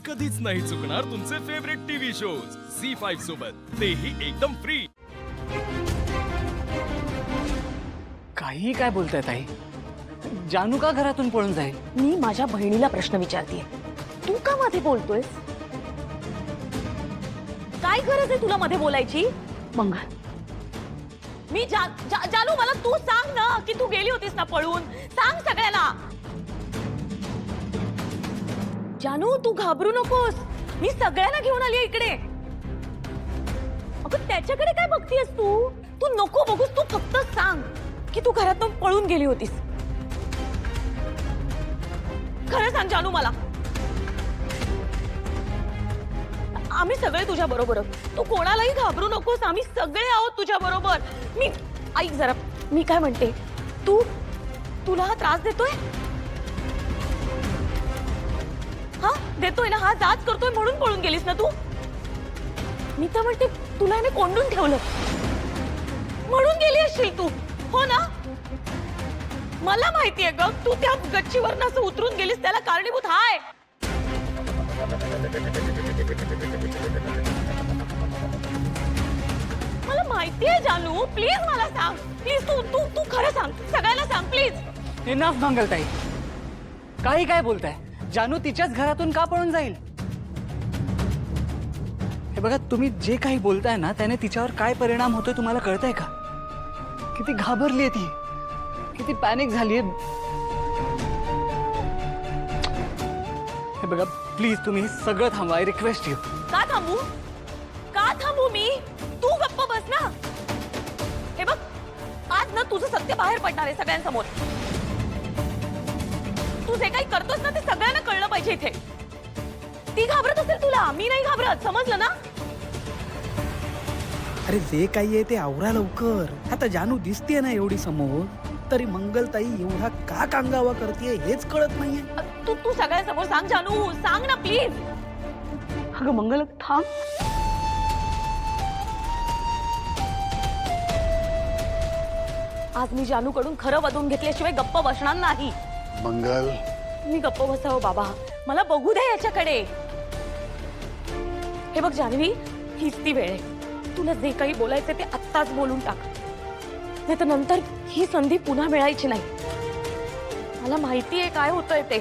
कधीच नाही चुकणार तुमचे फेवरेट टीव्ही शोज झी5 सोबत, तेही एकदम फ्री। काही काय बोलताय ताई? जानू का घरातून पळून जाईल? मी माझ्या बहिणीला प्रश्न विचारतेय, तू का मध्ये बोलतोयस? काय गरज आहे तुला मध्ये बोलायची? मंगल, मी जानू, मला तू सांग ना की तू गेली होतीस ना पळून, सांग सगळ्यांना। जानू, तू घाबरू नकोस, मी सगळ्यांना घेऊन आली इकडे। अगं त्याच्याकडे काय बघतीयस तू? तू नको बघूस, तू फक्त सांग की तू घरातून पळून गेली होतीस। खरं सांग जानू मला। आम्ही सगळे तुझ्या बरोबर, तू कोणालाही घाबरू नकोस, आम्ही सगळे आहोत तुझ्या बरोबर। मी ऐक जरा, मी काय म्हणते, तुला हा त्रास देतोय? हा देतोय ना, हा जाच करतोय म्हणून पळून गेलीस ना तू? मी तर म्हणते तुला याने कोंडून ठेवलं म्हणून गेली असशील तू, हो ना? मला माहितीये ग, तू त्या गच्चीवरनं असं उतरून गेलीस त्याला कारणीभूत हाय। मला माहितीये जानू, प्लीज मला सांग, प्लीज तू खरं सांग, सगळ्यांना सांग प्लीज। इनफ मंगलताई, काही काय बोलताय? जानू तिच्याच घरातून का पळून जाईल? हे बघा, तुम्ही जे काही बोलताय ना त्याने तिच्यावर काय परिणाम होतोय तुम्हाला कळतंय का? किती घाबरलीये ती, किती पॅनिक झालीये। हे बघा प्लीज, तुम्ही सगळं थांबवा, आय रिक्वेस्ट यू। का थांबू? का थांबू मी? तू गप्प बस ना। हे बघ, आज ना तुझं सत्य बाहेर पडणार आहे सगळ्यांसमोर। तू जे काही करतोस ना ते सगळ्यांना कळलं पाहिजे इथे। ती घाबरत असेल तुला, मी नाही घाबरत, समजलं ना? अरे जे काही आहे ते आवरा लवकर। आता जानू दिसतेय ना एवढी समोर, तरी मंगलताई एवढा का कांगावा करतेय हेच कळत नाहीये। तू सगळ्यांसमोर सांग जानू, सांग ना प्लीज। अगं मंगल थांब। आज मी जानूकडून खरं वदवून घेतल्याशिवाय गप्प बसणार नाही। मंगल, मी गप्प बसावं बाबा, मला बघू दे याच्याकडे। हे बघ जानवी, हीच ती वेळ आहे, तुला जे काही बोलायचं ते आत्ताच बोलून टाक, नाही तर नंतर ही संधी पुन्हा मिळायची नाही। मला माहिती आहे काय होतंय ते,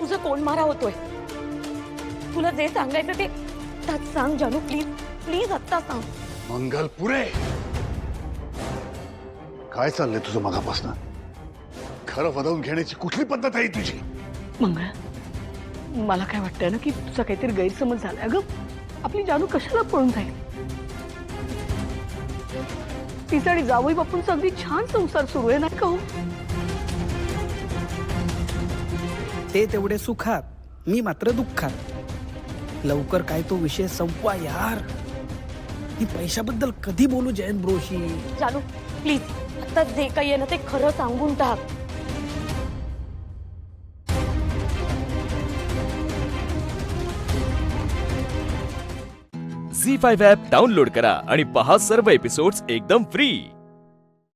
तुझं कोंडमारा होतोय। तुला जे सांगायचं ते आत्ताच सांग जानू, प्लीज प्लीज आत्ता सांग। मंगल पुरे, काय चाललंय तुझं मगापासून? खरं वदवून घेण्याची कुठली पद्धत आहे तुझी? मंगळ, मला काय वाटतंय ना की तुझा काहीतरी गैरसमज झालाय। अगं आपली जानू कशाला पळून जाईल? तिचा आणि जावई बापूंचा अगदी छान संसार सुरू आहे, नाही का हो? ते तेवढे सुखात, मी मात्र दुःखात। लवकर काय तो विषय संपवा यार। ही पैशाबद्दल कधी बोलू जयंत ब्रोशी? जानू प्लीज, आता जे काही आहे ना ते खरं सांगून टाक। झी5 ॲप डाउनलोड करा आणि पहा सर्व एपिसोड्स एकदम फ्री।